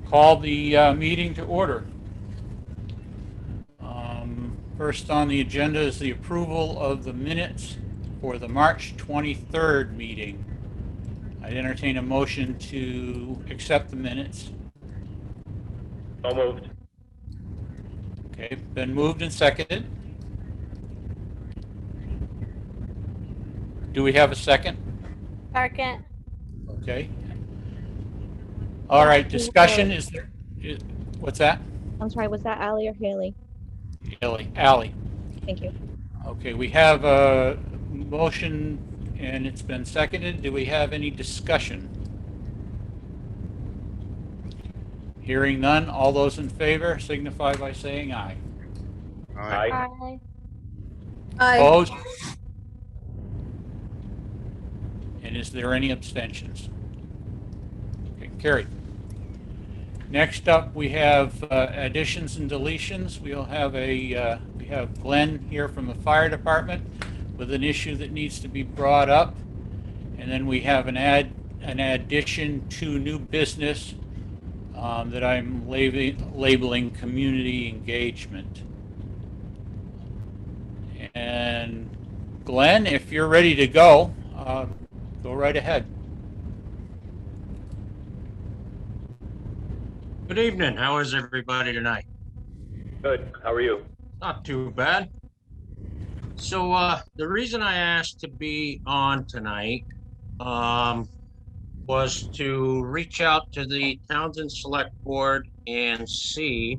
Call the meeting to order. First on the agenda is the approval of the minutes for the March 23rd meeting. I'd entertain a motion to accept the minutes. So moved. Okay, been moved and seconded. Do we have a second? Second. Okay. All right, discussion is there, what's that? I'm sorry, was that Allie or Haley? Ally. Thank you. Okay, we have a motion and it's been seconded. Do we have any discussion? Hearing none, all those in favor signify by saying aye. Aye. Aye. Opposed? And is there any abstentions? Okay, carried. Next up, we have additions and deletions. We have Glenn here from the fire department with an issue that needs to be brought up, and then we have an addition to new business that I'm labeling community engagement. And Glenn, if you're ready to go right ahead. Good evening. How is everybody tonight? Good. How are you? Not too bad. So the reason I asked to be on tonight was to reach out to the Townshend Selectboard and see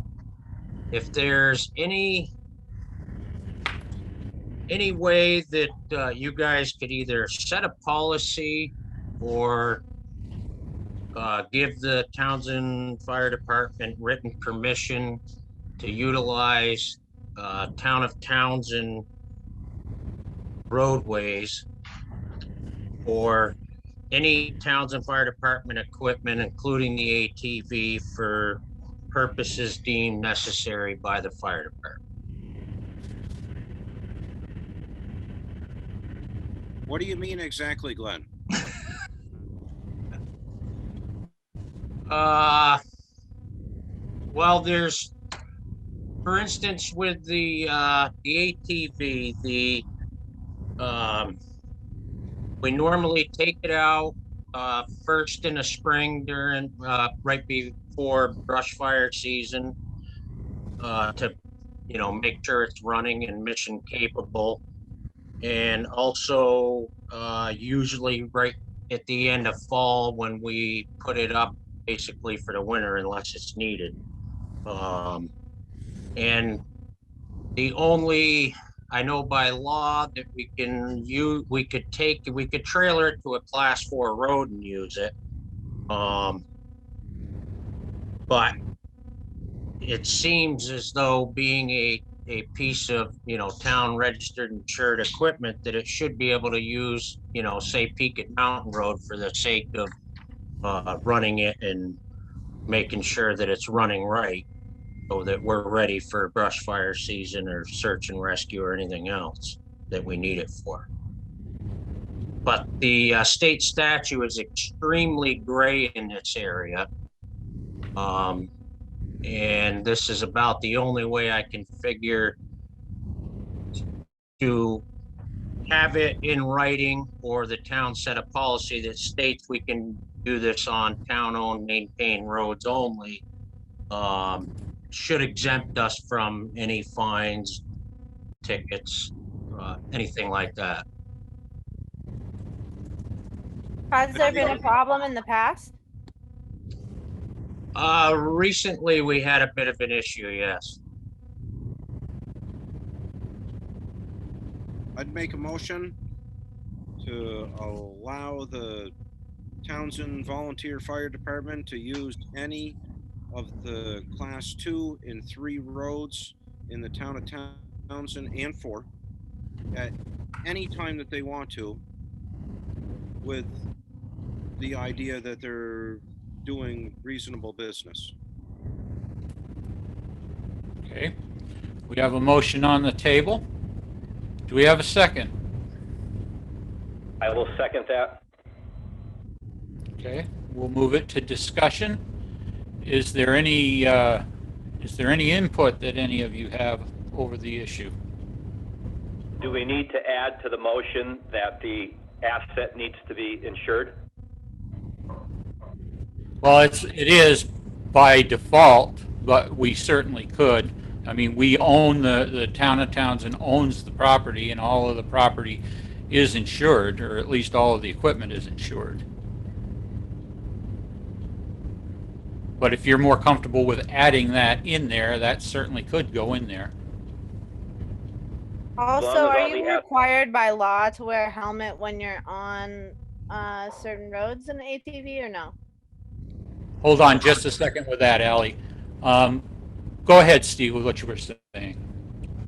if there's any way that you guys could either set a policy or give the Townshend Fire Department written permission to utilize Town of Townshend roadways or any Townshend Fire Department equipment, including the ATV, for purposes deemed necessary by the fire department. What do you mean exactly, Glenn? Well, there's, for instance, with the ATV, we normally take it out first in the spring during right before brush fire season to make sure it's running and mission capable, and also usually right at the end of fall when we put it up basically for the winter unless it's needed. And the only, I know by law that we can use, we could trailer it to a class 4 road and use it. But it seems as though being a piece of, town registered insured equipment, that it should be able to use, say Peaked Mountain Road for the sake of running it and making sure that it's running right, so that we're ready for brush fire season or search and rescue or anything else that we need it for. But the state statute is extremely gray in this area. And this is about the only way I can figure to have it in writing, or the town set a policy that states we can do this on town-owned maintained roads only. Should exempt us from any fines, tickets, anything like that. Has there been a problem in the past? Recently we had a bit of an issue, yes. I'd make a motion to allow the Townshend Volunteer Fire Department to use any of the class 2 and 3 roads in the town of Townshend and 4 at any time that they want to, with the idea that they're doing reasonable business. Okay, we have a motion on the table. Do we have a second? I will second that. Okay, we'll move it to discussion. Is there any input that any of you have over the issue? Do we need to add to the motion that the asset needs to be insured? Well, it is by default, but we certainly could. I mean, we own the town of Townsend owns the property, and all of the property is insured, or at least all of the equipment is insured. But if you're more comfortable with adding that in there, that certainly could go in there. Also, as are all you the app- required by law to wear a helmet when you're on certain roads in the ATV or no? Hold on just a second with that, Ally. Go ahead, Steve, with what you were saying.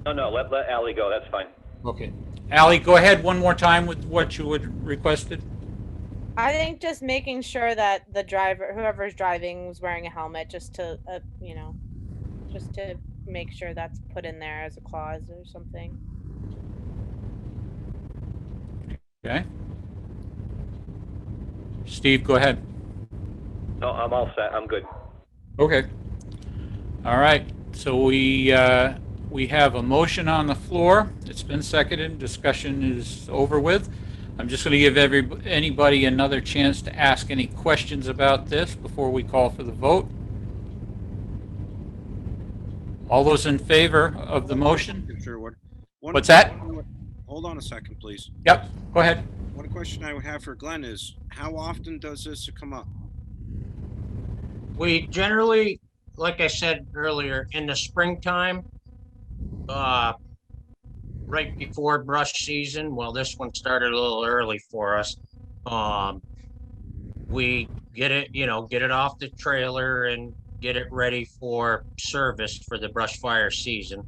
No, let Ally go, that's fine. Okay. Ally, go ahead one more time with what you would requested. I think just making sure that the driver, whoever's driving, was wearing a helmet, just to, just to make sure that's put in there as a clause or something. Okay. Steve, go ahead. No, I'm all set, I'm good. Okay. All right. So we have a motion on the floor. It's been seconded. Discussion is over with. I'm just going to give anybody another chance to ask any questions about this before we call for the vote. All those in favor of the motion? Sherwood. What's that? Hold on a second, please. Yep. Go ahead. One question I would have for Glenn is, how often does this come up? We generally, like I said earlier, in the springtime, right before brush season, well, this one started a little early for us. We get it off the trailer and get it ready for service for the brush fire season.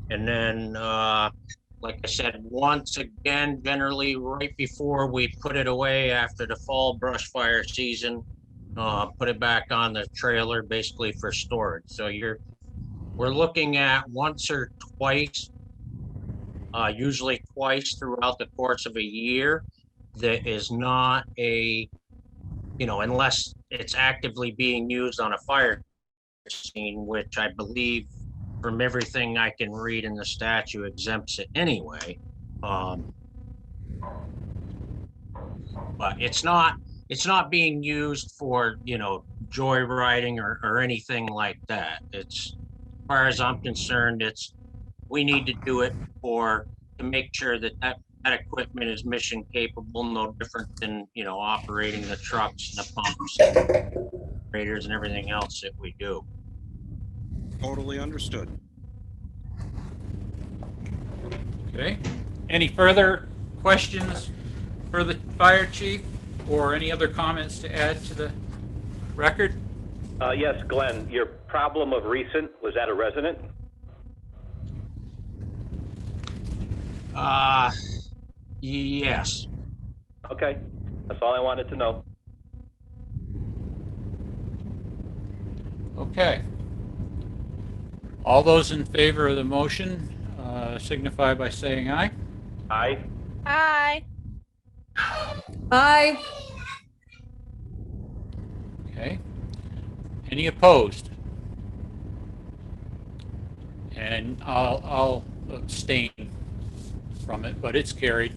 And then, like I said, once again, generally right before we put it away after the fall brush fire season, put it back on the trailer basically for storage. So we're looking at once or twice, usually twice throughout the course of a year. That is not unless it's actively being used on a fire scene, which I believe from everything I can read in the statute exempts it anyway. But it's not being used for, joyriding or anything like that. It's, as far as I'm concerned, we need to do it to make sure that equipment is mission capable, no different than, operating the trucks, the pumps, generators, and everything else that we do. Totally understood. Okay. Any further questions for the fire chief or any other comments to add to the record? Yes, Glenn, your problem of recent, was that a resident? Yes. Okay, that's all I wanted to know. Okay. All those in favor of the motion signify by saying aye. Aye? Hi. Aye. Okay. Any opposed? And I'll abstain from it, but it's carried.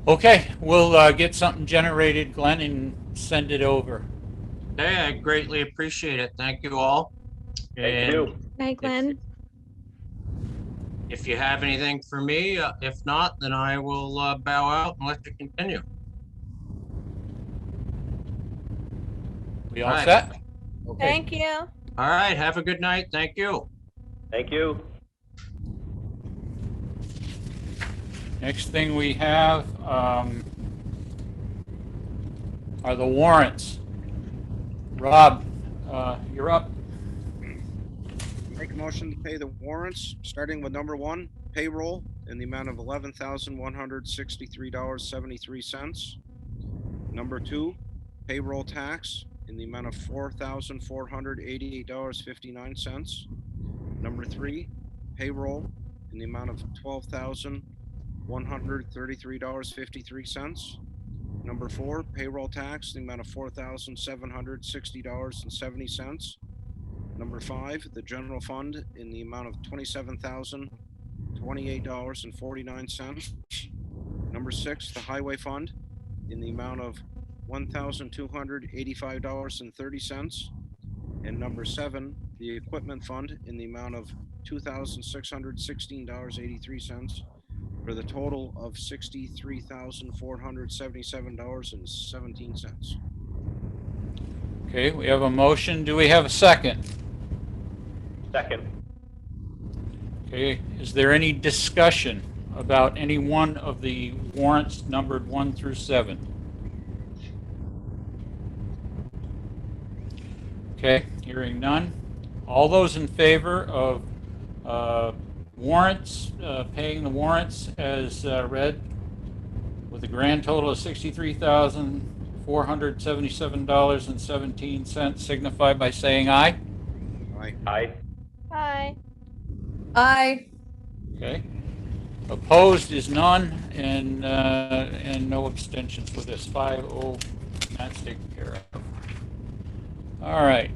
Okay, we'll get something generated, Glenn, and send it over. Hey, I greatly appreciate it. Thank you all. Thank you. Night, Glenn. If you have anything for me, if not, then I will bow out and let you continue. We all All right. set? Okay. Thank you. All right, have a good night. Thank you. Thank you. Next thing we have are the warrants. Rob, you're up. Make a motion to pay the warrants, starting with number 1, payroll, in the amount of $11,163.73. Number 2, payroll tax, in the amount of $4,488.59. Number 3, payroll, in the amount of $12,133.53. Number 4, payroll tax, the amount of $4,760.70. Number 5, the general fund in the amount of $27,028.49. Number 6, the highway fund in the amount of $1,285.30. And number 7, the equipment fund in the amount of $2,616.83 for the total of $63,477.17. Okay, we have a motion. Do we have a second? Second. Okay, is there any discussion about any one of the warrants numbered 1 through 7? Okay, hearing none. All those in favor of warrants, paying the warrants as read, with a grand total of $63,477.17, signify by saying aye. Aye. Aye. Hi. Aye. Okay. Opposed is none, and no abstentions for this. 5-0, that's taken care of. All right.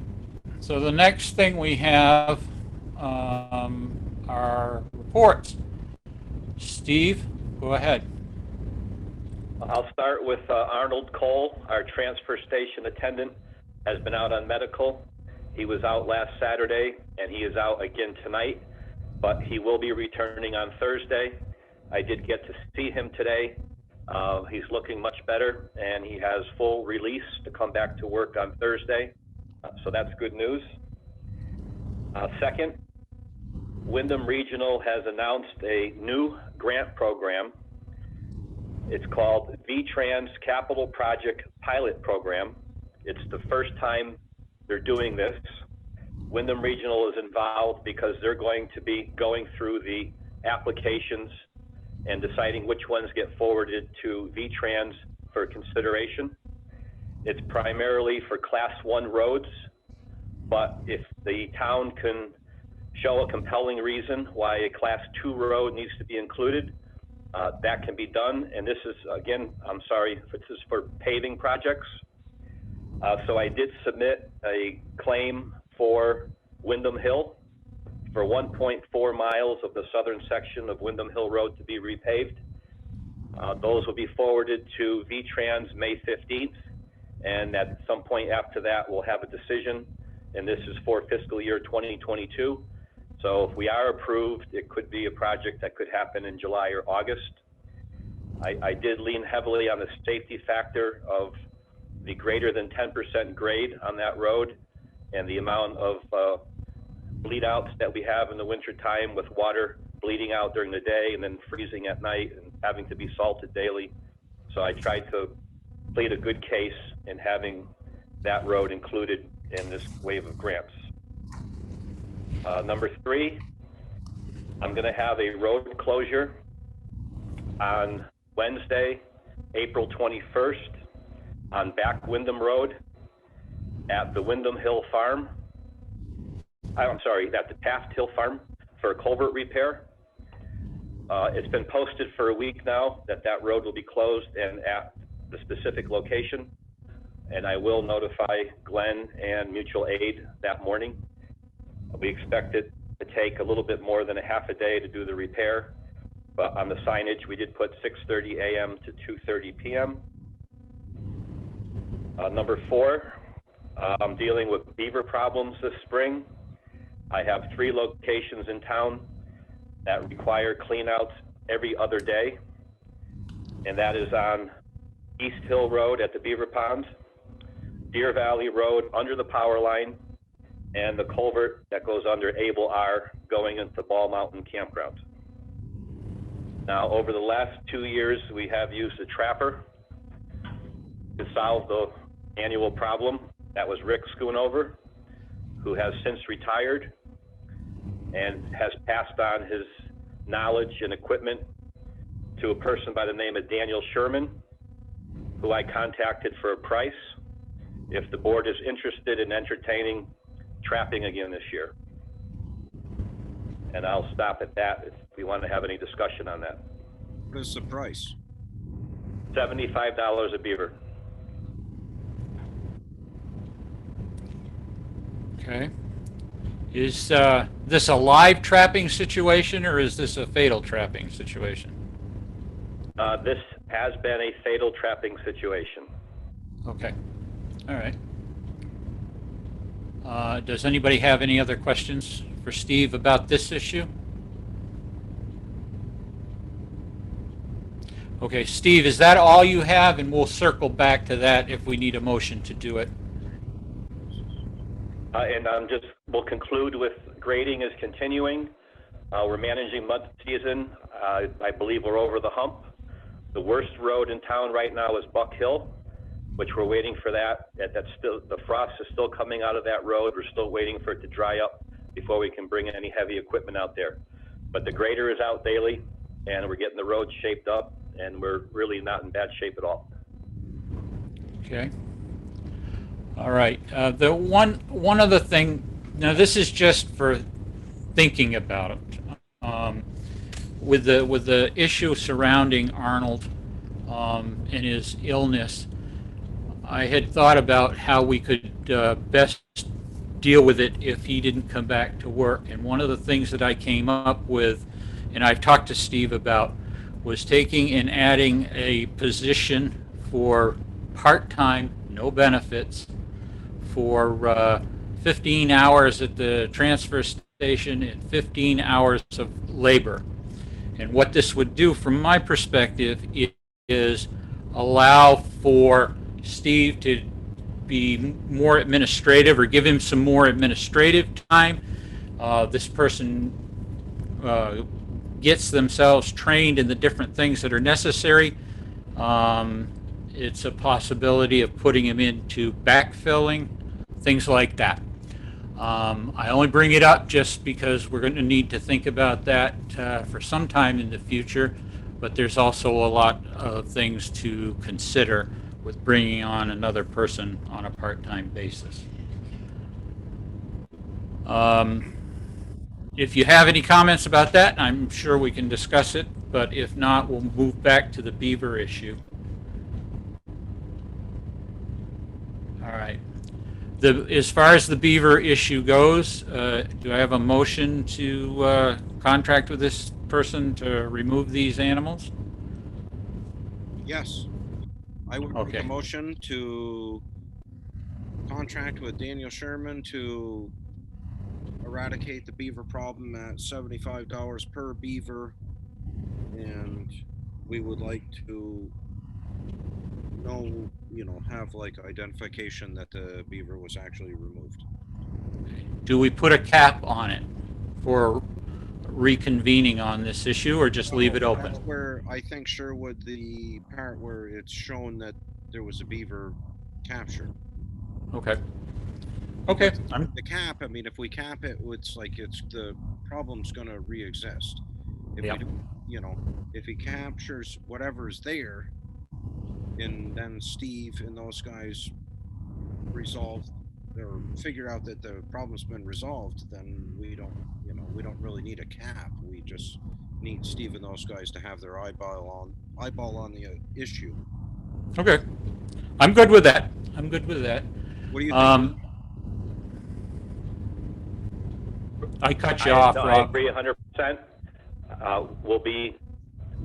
So the next thing we have are reports. Steve, go ahead. I'll start with Arnold Cole, our transfer station attendant, has been out on medical. He was out last Saturday, and he is out again tonight, but he will be returning on Thursday. I did get to see him today. He's looking much better, and he has full release to come back to work on Thursday, so that's good news. Second, Windham Regional has announced a new grant program. It's called VTrans Capital Project Pilot Program. It's the first time they're doing this. Windham Regional is involved because they're going to be going through the applications and deciding which ones get forwarded to VTrans for consideration. It's primarily for Class 1 roads, but if the town can show a compelling reason why a Class 2 road needs to be included, that can be done. And this is, again, I'm sorry, this is for paving projects. So I did submit a claim for Windham Hill for 1.4 miles of the southern section of Windham Hill Road to be repaved. Those will be forwarded to VTrans May 15th. And at some point after that, we'll have a decision. And this is for fiscal year 2022. So if we are approved, it could be a project that could happen in July or August. I did lean heavily on the safety factor of the greater than 10% grade on that road and the amount of bleed outs that we have in the winter time with water bleeding out during the day and then freezing at night and having to be salted daily. So I tried to plead a good case in having that road included in this wave of grants. Number 3, I'm going to have a road closure on Wednesday, April 21st on Back Windham Road at the Windham Hill Farm. I'm sorry, at the Taft Hill Farm for a culvert repair. It's been posted for a week now that that road will be closed and at the specific location. And I will notify Glenn and Mutual Aid that morning. We expect it to take a little bit more than a half a day to do the repair, but on the signage we did put 6:30 a.m. to 2:30 p.m. Number 4, I'm dealing with beaver problems this spring. I have 3 locations in town that require cleanouts every other day, and that is on East Hill Road at the Beaver Pond, Deer Valley Road under the power line, and the culvert that goes under Able R going into Ball Mountain Campground. Now, over the last 2 years, we have used a trapper to solve the annual problem. That was Rick Schoonover, who has since retired and has passed on his knowledge and equipment to a person by the name of Daniel Sherman, who I contacted for a price if the board is interested in entertaining trapping again this year. And I'll stop at that if we want to have any discussion on that. What is the price? $75 a beaver. Okay. Is this a live trapping situation, or is this a fatal trapping situation? This has been a fatal trapping situation. Okay. All right. Does anybody have any other questions for Steve about this issue? Okay, Steve, is that all you have? And we'll circle back to that if we need a motion to do it. And we'll conclude with grading is continuing. We're managing mud season. I believe we're over the hump. The worst road in town right now is Buck Hill, which we're waiting for that. That's still, the frost is still coming out of that road. We're still waiting for it to dry up before we can bring any heavy equipment out there. But the grader is out daily, and we're getting the road shaped up, and we're really not in bad shape at all. Okay. All right. The one other thing. Now, this is just for thinking about it. With the issue surrounding Arnold and his illness, I had thought about how we could best deal with it if he didn't come back to work. And one of the things that I came up with, and I've talked to Steve about, was taking and adding a position for part-time, no benefits, for 15 hours at the transfer station and 15 hours of labor. And what this would do, from my perspective, is allow for Steve to be more administrative, or give him some more administrative time. This person gets themselves trained in the different things that are necessary. It's a possibility of putting him into backfilling, things like that. I only bring it up just because we're going to need to think about that for some time in the future, but there's also a lot of things to consider with bringing on another person on a part-time basis. If you have any comments about that, I'm sure we can discuss it, but if not, we'll move back to the beaver issue. All right. As far as the beaver issue goes, do I have a motion to contract with this person to remove these animals? Yes. I would make Okay. a motion to contract with Daniel Sherman to eradicate the beaver problem at $75 per beaver. And we would like to have like identification that the beaver was actually removed. Do we put a cap on it for reconvening on this issue, or just leave it open? That's where I think Sherwood, the part where it's shown that there was a beaver captured. Okay. Okay. The cap, I mean, if we cap it, it's like the problem's gonna re-exist. If Yeah. we do, if he captures whatever's there, and then Steve and those guys resolve or figure out that the problem's been resolved, then we don't really need a cap. We just need Steve and those guys to have their eyeball on the issue. Okay. I'm good with that. I'm good with that. What do you think? I cut you off, I Rob. agree 100%. We'll be,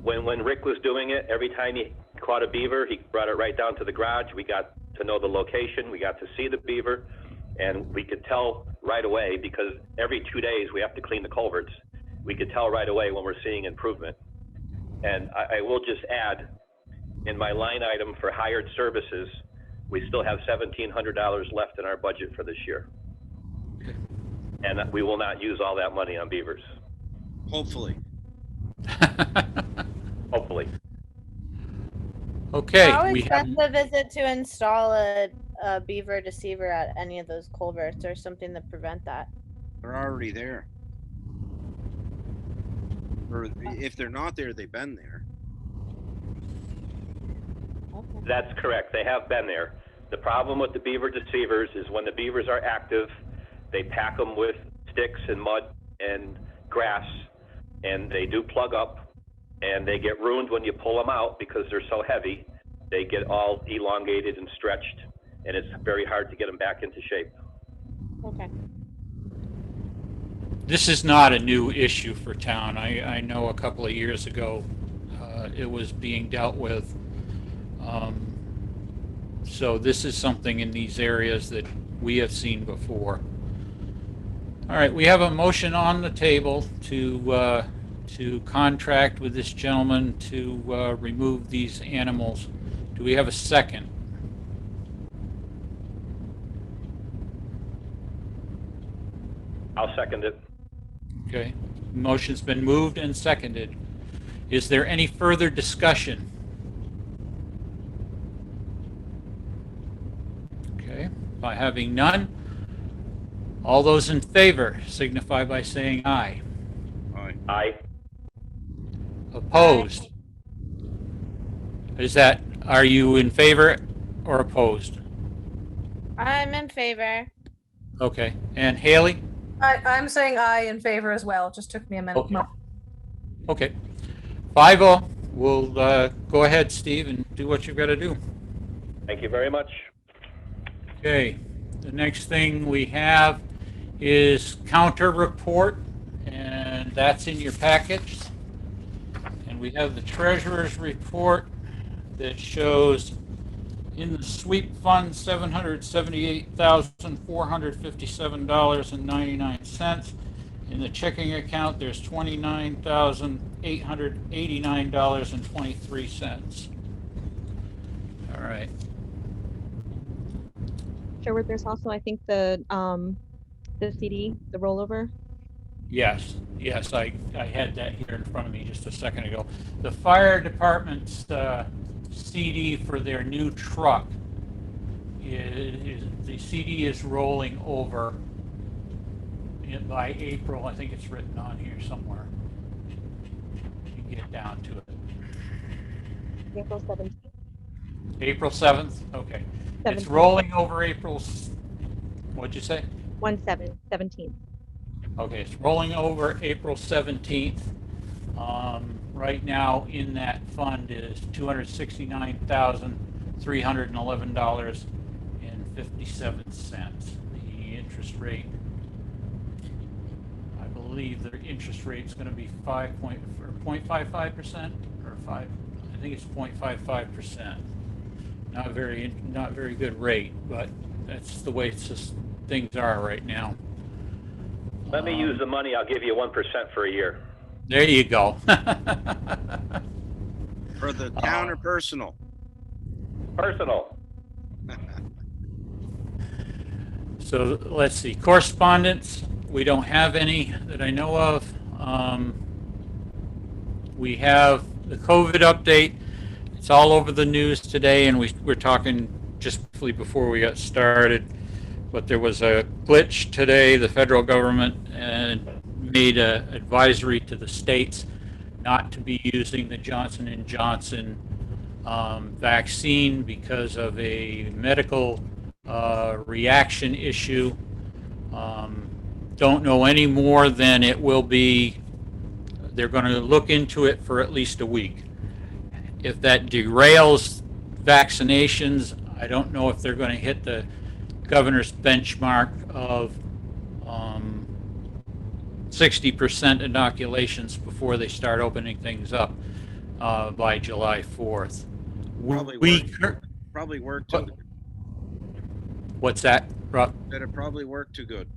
when Rick was doing it, every time he caught a beaver, he brought it right down to the garage. We got to know the location. We got to see the beaver, and we could tell right away, because every 2 days we have to clean the culverts. We could tell right away when we're seeing improvement. And I will just add, in my line item for hired services, we still have $1,700 left in our budget for this year. And we will not use all that money on beavers. Hopefully. Hopefully. Okay. How we have, expensive is it to install a beaver deceiver at any of those culverts, or something to prevent that? They're already there. Or if they're not there, they've been there. Okay. That's correct. They have been there. The problem with the beaver deceivers is when the beavers are active, they pack them with sticks and mud and grass, and they do plug up, and they get ruined when you pull them out because they're so heavy. they get all elongated and stretched, and it's very hard to get them back into shape. Okay. This is not a new issue for town. I know a couple of years ago, it was being dealt with. So this is something in these areas that we have seen before. All right, we have a motion on the table to contract with this gentleman to remove these animals. Do we have a second? I'll second it. Okay, motion's been moved and seconded. Is there any further discussion? Okay, by having none, all those in favor signify by saying aye. Aye. Aye. Opposed? Are you in favor or opposed? I'm in favor. Okay, and Haley? I'm saying aye in favor as well. It just took me a minute. Okay. Okay. 5-0. We'll go ahead, Steve, and do what you've got to do. Thank you very much. Okay. The next thing we have is counter report, and that's in your package. And we have the treasurer's report that shows in the sweep fund $778,457.99. In the checking account, there's $29,889.23. All right. Sherwood, there's also, I think, the CD, the rollover. Yes, I had that here in front of me just a second ago. The fire department's CD for their new truck the CD is rolling over by April. I think it's written on here somewhere. You can get down to it. April 17th. April 7th? Okay. It's 17th. rolling over what'd you say? 17th. Okay, it's rolling over April 17th. Right now in that fund is $269,311.57. The interest rate, I believe the interest rate is going to be 0.55% or 5. I think it's 0.55%. Not very good rate, but that's the way things are right now. Let me use the money. I'll give you 1% for a year. There you go. For the town or personal? Personal. So let's see, correspondence, we don't have any that I know of. We have the COVID update. It's all over the news today, and we're talking just briefly before we got started, but there was a glitch today. The federal government made an advisory to the states not to be using the Johnson & Johnson vaccine because of a medical reaction issue. Don't know any more than it will be. They're going to look into it for at least a week. If that derails vaccinations, I don't know if they're going to hit the governor's benchmark of 60% inoculations before they start opening things up by July 4th. Probably worked too good. What's that, Rob? That it probably worked too good.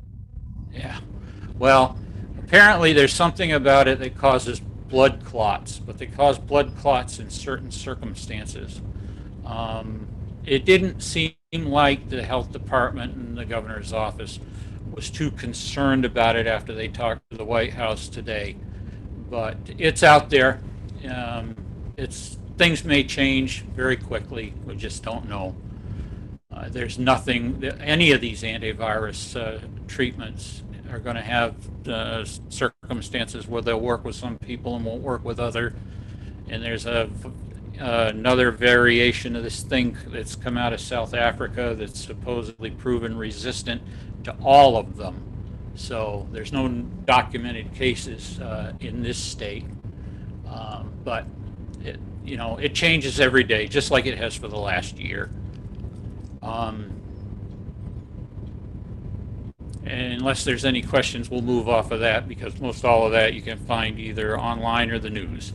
Yeah. Well, apparently there's something about it that causes blood clots, but they cause blood clots in certain circumstances. It didn't seem like the health department and the governor's office was too concerned about it after they talked to the White House today, but it's out there. Things may change very quickly. We just don't know. There's nothing, any of these antivirus treatments are going to have circumstances where they'll work with some people and won't work with other. And there's another variation of this thing that's come out of South Africa that's supposedly proven resistant to all of them. So there's no documented cases in this state, but you know, it changes every day, just like it has for the last year. And unless there's any questions, we'll move off of that, because most all of that you can find either online or the news.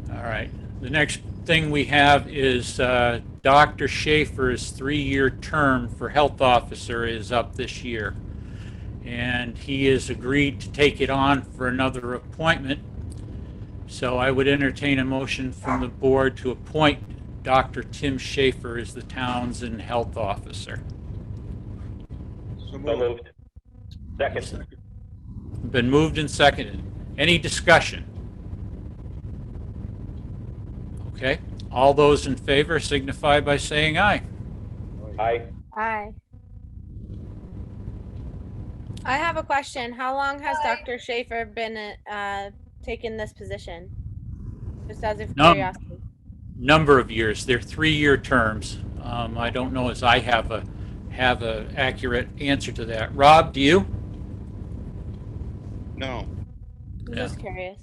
All right. The next thing we have is Dr. Shafer's 3-year term for health officer is up this year. And he has agreed to take it on for another appointment. So I would entertain a motion from the board to appoint Dr. Tim Shafer as the Townshend health officer. So So moved. moved. Second. Been moved and seconded. Any discussion? Okay. All those in favor signify by saying aye. Aye. Aye. I have a question. How long has Dr. Shafer been taking this position? Just as of curiosity. Number of years. They're 3-year terms. I don't know as I have a accurate answer to that. Rob, do you? No, I'm Yeah. just curious.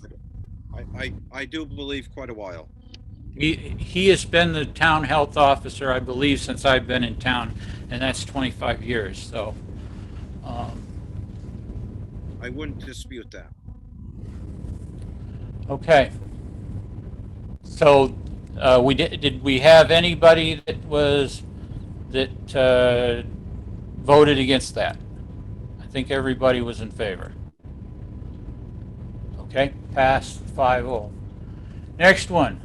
I do believe quite a while. He has been the town health officer, I believe, since I've been in town, and that's 25 years. So, I wouldn't dispute that. okay. So, did we have anybody that voted against that? I think everybody was in favor. Okay, passed 5-0. Next one,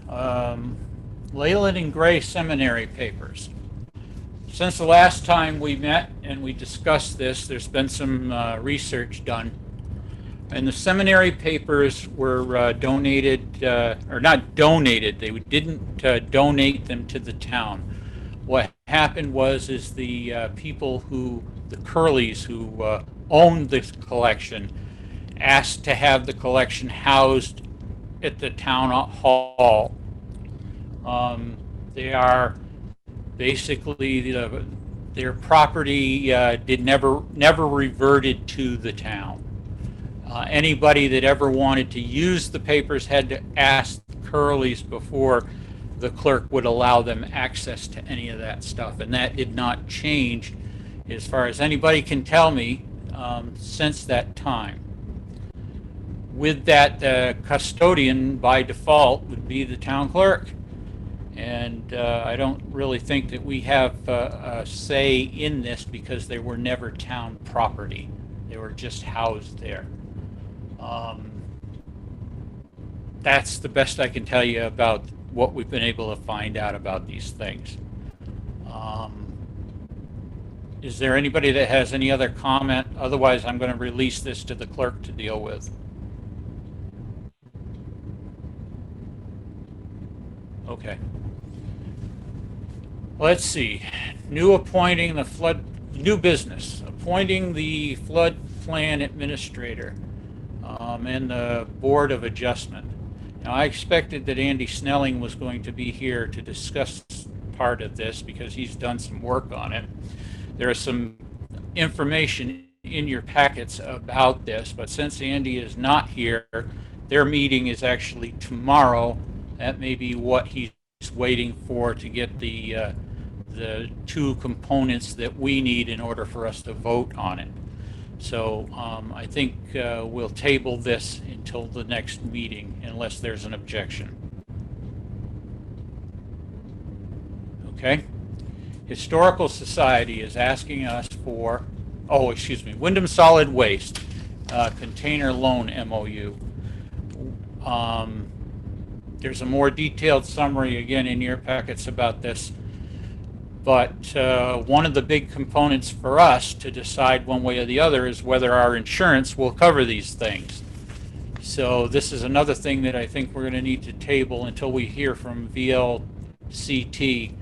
Leland and Gray Seminary papers. Since the last time we met and we discussed this, there's been some research done. And the seminary papers were donated, or not donated, they didn't donate them to the town. What happened was the people the Curleys who owned this collection asked to have the collection housed at the town hall. They are basically their property never reverted to the town. Anybody that ever wanted to use the papers had to ask the Curleys before the clerk would allow them access to any of that stuff, and that did not change, as far as anybody can tell me, since that time. With that, the custodian by default would be the town clerk. And I don't really think that we have a say in this, because they were never town property. They were just housed there. That's the best I can tell you about what we've been able to find out about these things. Is there anybody that has any other comment? Otherwise, I'm going to release this to the clerk to deal with. Okay. Let's see. New business. Appointing the flood plan administrator and the Board of Adjustment. Now, I expected that Andy Snelling was going to be here to discuss part of this, because he's done some work on it. There is some information in your packets about this, but since Andy is not here, their meeting is actually tomorrow. That may be what he's waiting for to get the 2 components that we need in order for us to vote on it. So I think we'll table this until the next meeting, unless there's an objection. Okay. Historical Society is asking us for, Windham Solid Waste container loan MOU. There's a more detailed summary again in your packets about this. But one of the big components for us to decide one way or the other is whether our insurance will cover these things. So this is another thing that I think we're going to need to table until we hear from VLCT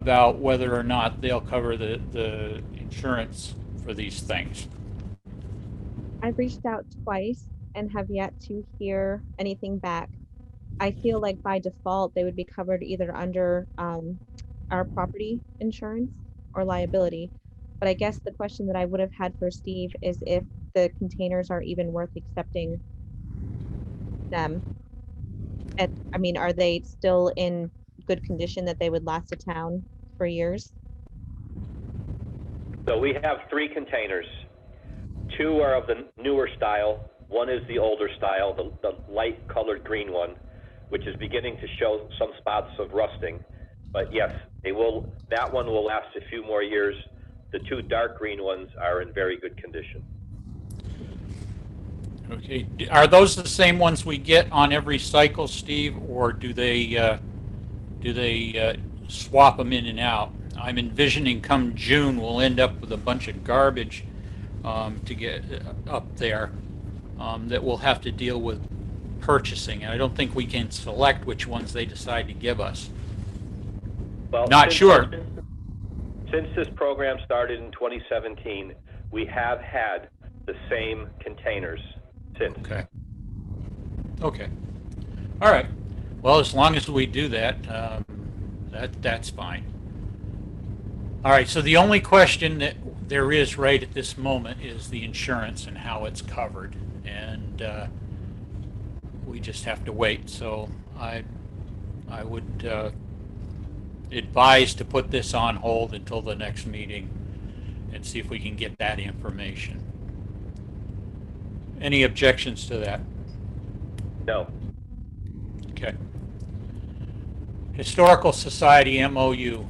about whether or not they'll cover the insurance for these things. I've reached out twice and have yet to hear anything back. I feel like by default, they would be covered either under our property insurance or liability. But I guess the question that I would have had for Steve is if the containers are even worth accepting them. And I mean, are they still in good condition that they would last a town for years? So we have 3 containers. 2 are of the newer style. 1 is the older style, the light colored green one, which is beginning to show some spots of rusting. But yes, that one will last a few more years. The 2 dark green ones are in very good condition. Okay, are those the same ones we get on every cycle, Steve, or do they swap them in and out? I'm envisioning come June we'll end up with a bunch of garbage to get up there that we'll have to deal with purchasing, and I don't think we can select which ones they decide to give us. Well, Not sure. Since this program started in 2017, we have had the same containers since. Okay. Okay. All right. Well, as long as we do that, that's fine. All right. So the only question that there is right at this moment is the insurance and how it's covered, and we just have to wait. So I would advise to put this on hold until the next meeting and see if we can get that information. Any objections to that? No. Okay. Historical Society MOU.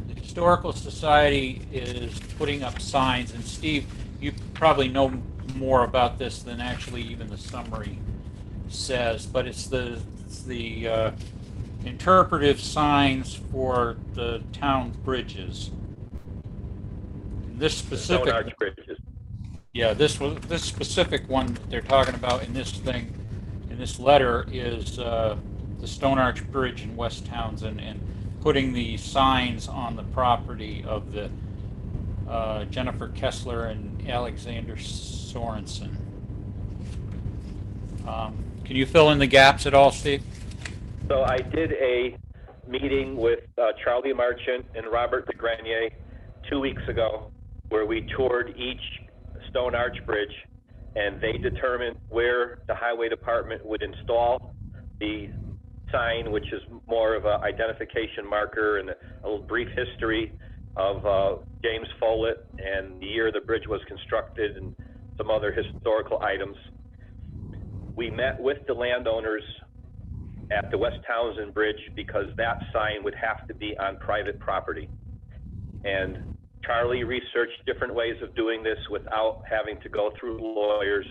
The Historical Society is putting up signs, and Steve, you probably know more about this than actually even the summary says, but it's the interpretive signs for the town bridges. This specific Stone arch bridges. Yeah, this specific one that they're talking about in this letter is the Stone Arch Bridge in West Townsend, and putting the signs on the property of the Jennifer Kessler and Alexander Sorensen. Can you fill in the gaps at all, Steve? So I did a meeting with Charlie Marchant and Robert DeGrenier 2 weeks ago, where we toured each Stone Arch Bridge, and they determined where the Highway Department would install the sign, which is more of an identification marker and a little brief history of James Follett and the year the bridge was constructed and some other historical items. We met with the landowners at the West Townsend Bridge because that sign would have to be on private property. And Charlie researched different ways of doing this without having to go through lawyers,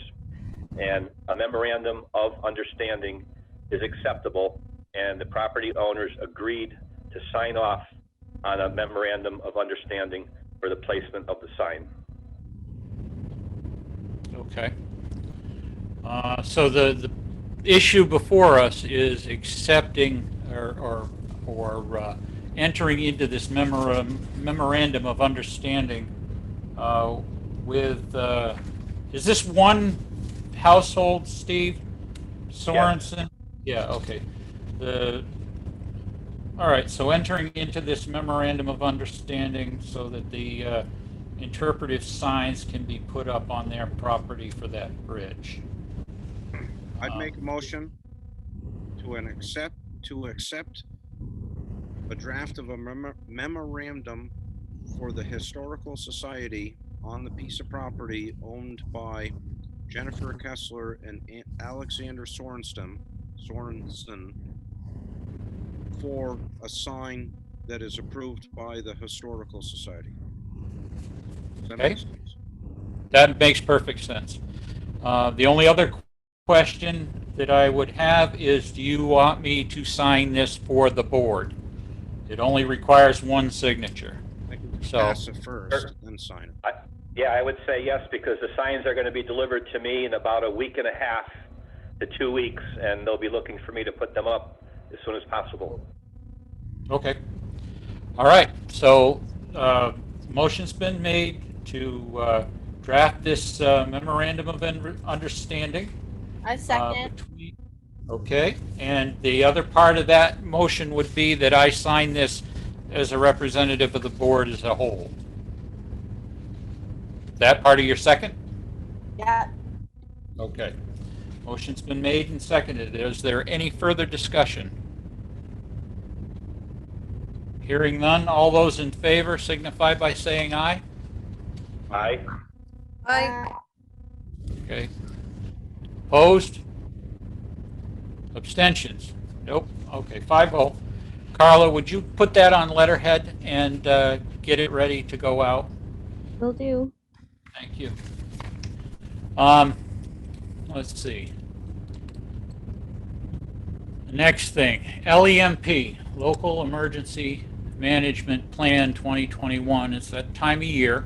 and a memorandum of understanding is acceptable, and the property owners agreed to sign off on a memorandum of understanding for the placement of the sign. Okay. So the issue before us is accepting or entering into this memorandum of understanding with, is this one household, Steve? Sorensen? Yeah, okay. All right, so entering into this memorandum of understanding so that the interpretive signs can be put up on their property for that bridge. I'd make a motion to accept a draft of a memorandum for the Historical Society on the piece of property owned by Jennifer Kessler and Alexander Sorensen for a sign that is approved by the Historical Society. Does that make sense? That makes perfect sense. The only other question that I would have is, do you want me to sign this for the board? It only requires one signature. I can So- pass it first, then sign it. Yeah, I would say yes, because the signs are going to be delivered to me in about a week and a half to 2 weeks, and they'll be looking for me to put them up as soon as possible. Okay. All right. So motion's been made to draft this memorandum of understanding. I second. Okay. And the other part of that motion would be that I sign this as a representative of the board as a whole. That part of your second? Yeah. Okay. Motion's been made and seconded. Is there any further discussion? Hearing none, all those in favor signify by saying aye. Aye. Aye. Okay. Opposed? Abstentions? Nope. Okay, 5-0. Carla, would you put that on letterhead and get it ready to go out? Will do. Thank you. Let's see. The next thing, LEMP, Local Emergency Management Plan 2021. It's that time of year.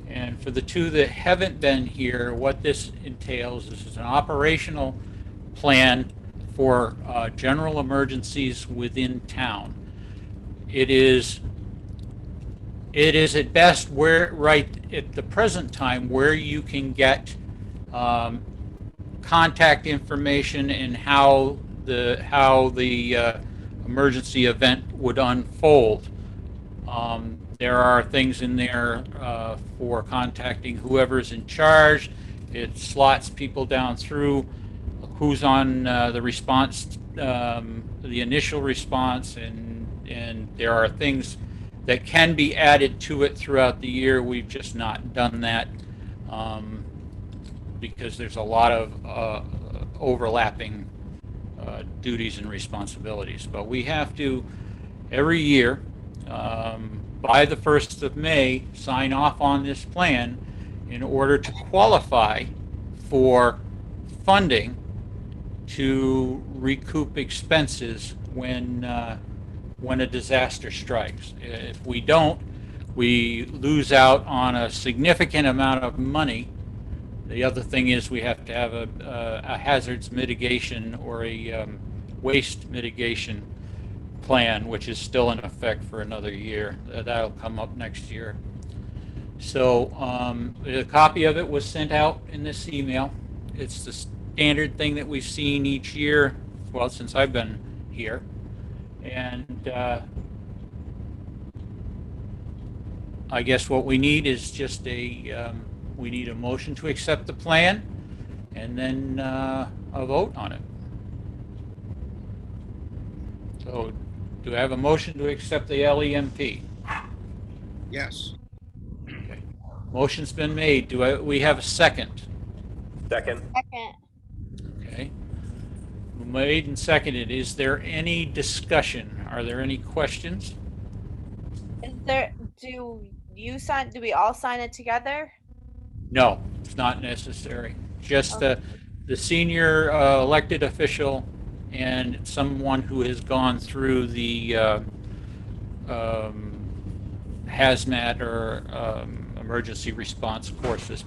And for the two that haven't been here, what this entails is an operational plan for general emergencies within town. It is at best where, right at the present time, where you can get contact information and how the emergency event would unfold. There are things in there for contacting whoever's in charge. It slots people down through who's on the response, the initial response, and there are things that can be added to it throughout the year. We've just not done that because there's a lot of overlapping duties and responsibilities. But we have to, every year, by the 1st of May, sign off on this plan in order to qualify for funding to recoup expenses when a disaster strikes. If we don't, we lose out on a significant amount of money. The other thing is we have to have a hazards mitigation or a waste mitigation plan, which is still in effect for another year. That'll come up next year. So a copy of it was sent out in this email. It's the standard thing that we've seen each year, well, since I've been here. And I guess what we need is just we need a motion to accept the plan and then a vote on it. So do I have a motion to accept the LEMP? Yes. Okay. Motion's been made. Do we have a second? Second. Second. Okay. Made and seconded. Is there any discussion? Are there any questions? Is there, do we all sign it together? No, it's not necessary. Just the senior elected official and someone who has gone through the hazmat or emergency response courses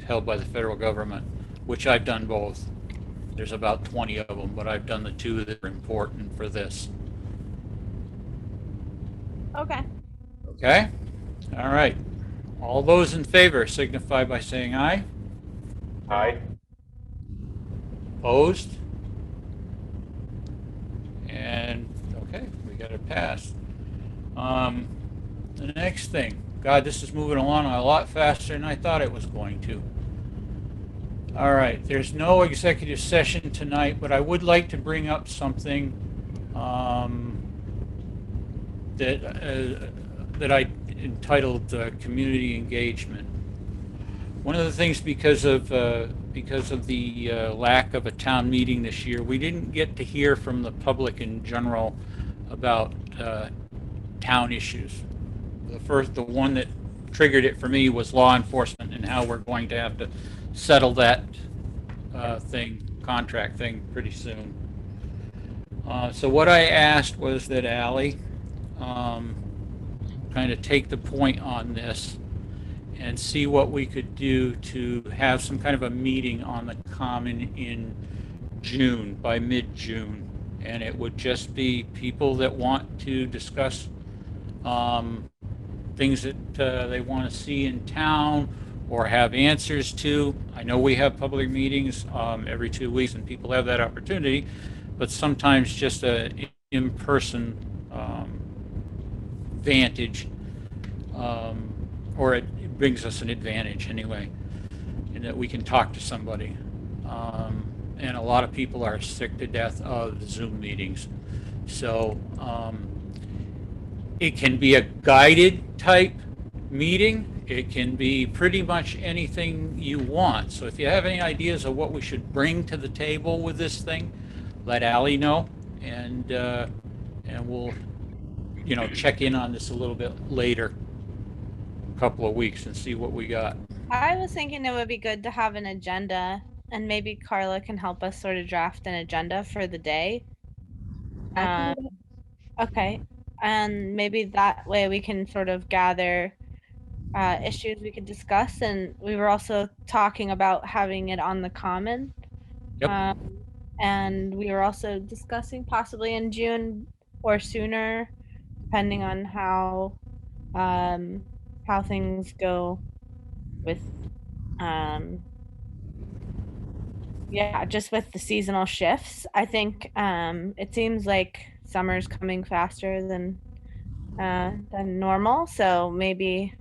held by the federal government, which I've done both. There's about 20 of them, but I've done the 2 that are important for this. Okay. Okay? All right. All those in favor signify by saying aye. Aye. Opposed? And, okay, we got it passed. The next thing, God, this is moving along a lot faster than I thought it was going to. All right, there's no executive session tonight, but I would like to bring up something that I entitled community engagement. One of the things, because of the lack of a town meeting this year, we didn't get to hear from the public in general about town issues. The one that triggered it for me was law enforcement and how we're going to have to settle that contract thing pretty soon. So what I asked was that Ally kind of take the point on this and see what we could do to have some kind of a meeting on the Common in June, by mid-June. And it would just be people that want to discuss things that they want to see in town or have answers to. I know we have public meetings every 2 weeks and people have that opportunity, but sometimes just a in-person vantage, or it brings us an advantage anyway, in that we can talk to somebody. and a lot of people are sick to death of Zoom meetings. So it can be a guided type meeting. It can be pretty much anything you want. So if you have any ideas of what we should bring to the table with this thing, let Ally know, and we'll, check in on this a little bit later, a couple of weeks, and see what we got. I was thinking it would be good to have an agenda, and maybe Carla can help us sort of draft an agenda for the day. I can do Okay, and maybe that way we can sort of gather issues we could discuss, and we were also talking about having it on the common. Yep. And we were also discussing possibly in June or sooner, depending on how things go with just with the seasonal shifts. I think it seems like summer's coming faster than normal, so maybe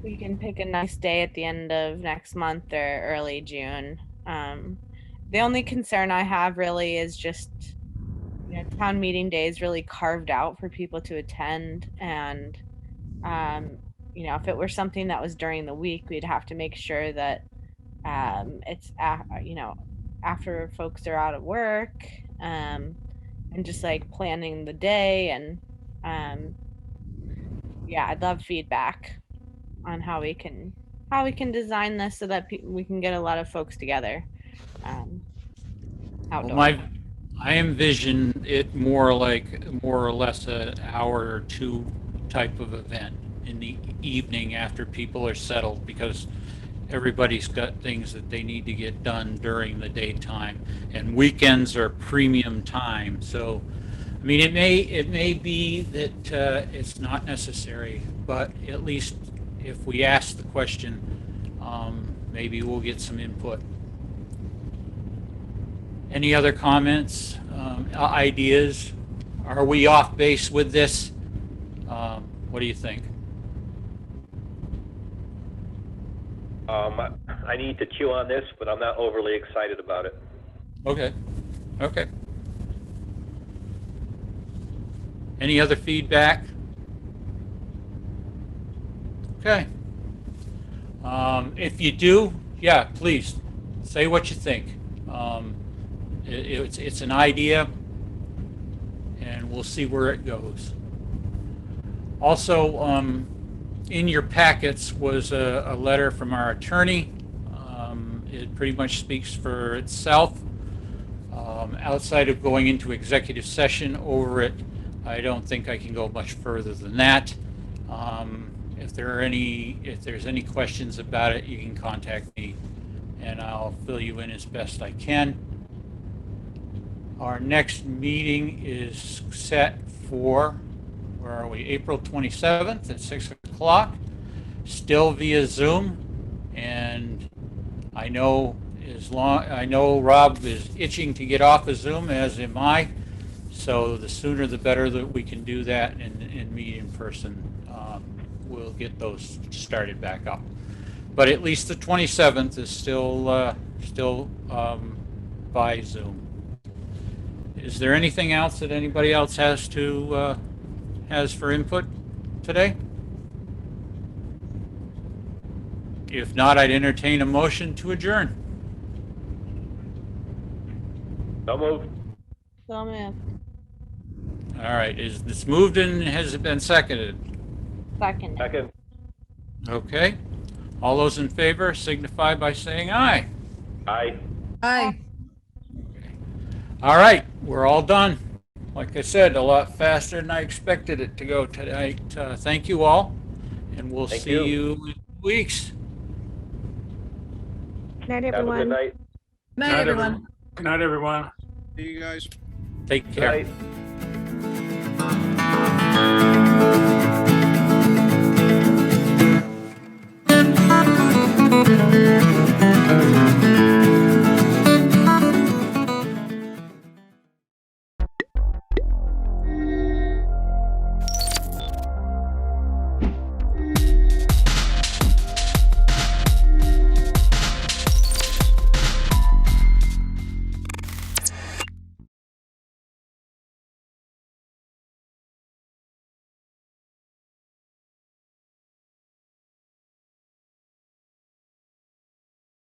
we can pick a nice day at the end of next month or early June. The only concern I have really is just town meeting day is really carved out for people to attend, and if it were something that was during the week, we'd have to make sure that it's after folks are out of work, and just like planning the day, and I'd love feedback on how we can design this so that we can get a lot of folks together outdoors. Well, I envision it more or less an hour or two type of event in the evening after people are settled, because everybody's got things that they need to get done during the daytime, and weekends are premium time. So, I mean, it may be that it's not necessary, but at least if we ask the question, maybe we'll get some input. Any other comments, ideas? Are we off base with this? What do you think? I need to chew on this, but I'm not overly excited about it. Okay. Any other feedback? Okay. If you do, please say what you think. It's an idea, and we'll see where it goes. Also, in your packets was a letter from our attorney. It pretty much speaks for itself. Outside of going into executive session over it, I don't think I can go much further than that. If there's any questions about it, you can contact me, and I'll fill you in as best I can. Our next meeting is set for, where are we? April 27th at 6 o'clock, still via Zoom. And I know Rob is itching to get off of Zoom, as am I. So the sooner the better that we can do that and meet in person. We'll get those started back up. But at least the 27th is still by Zoom. Is there anything else that anybody else has for input today? If not, I'd entertain a motion to adjourn. So moved. So moved. All right, is this moved and has it been seconded? Second. Okay. All those in favor signify by saying aye. Aye. Aye. All right, we're all done. Like I said, a lot faster than I expected it to go tonight. Thank you all, and we'll Thank see you. you in weeks. Good night, Have a everyone. good night. Night, everyone. Good night, everyone. See you guys. Take Good care. night.